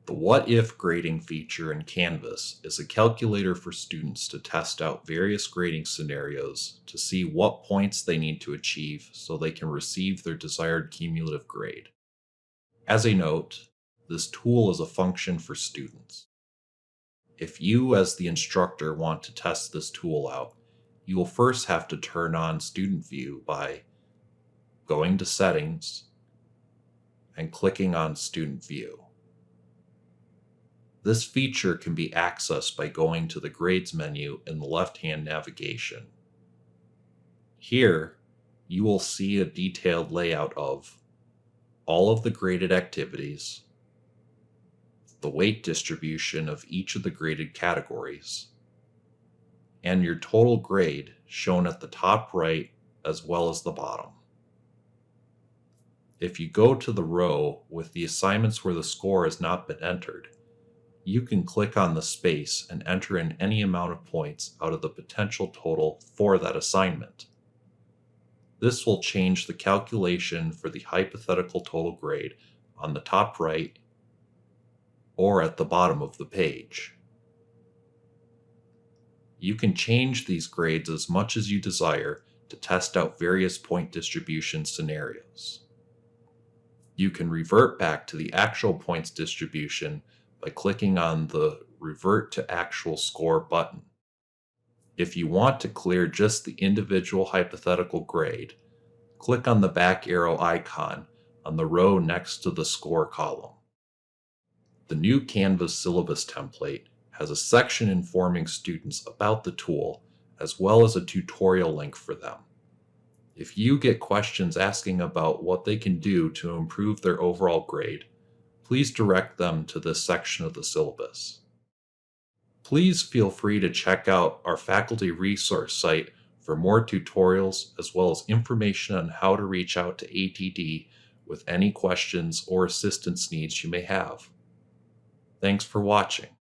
The What If grading feature in Canvas is a calculator for students to test out various grading scenarios to see what points they need to achieve so they can receive their desired cumulative grade. As a note, this tool is a function for students. If you, as the instructor, want to test this tool out, you will first have to turn on Student View by going to Settings and clicking on Student View. This feature can be accessed by going to the Grades menu in the left-hand navigation. Here, you will see a detailed layout of all of the graded activities, the weight distribution of each of the graded categories, and your total grade shown at the top right as well as the bottom. If you go to the row with the assignments where the score has not been entered, you can click on the space and enter in any amount of points out of the potential total for that assignment. This will change the calculation for the hypothetical total grade on the top right or at the bottom of the page. You can change these grades as much as you desire to test out various point distribution scenarios. You can revert back to the actual points distribution by clicking on the Revert to Actual Score button. If you want to clear just the individual hypothetical grade, click on the back arrow icon on the row next to the score column. The new Canvas syllabus template has a section informing students about the tool as well as a tutorial link for them. If you get questions asking about what they can do to improve their overall grade, please direct them to this section of the syllabus. Please feel free to check out our faculty resource site for more tutorials as well as information on how to reach out to ATD with any questions or assistance needs you may have. Thanks for watching.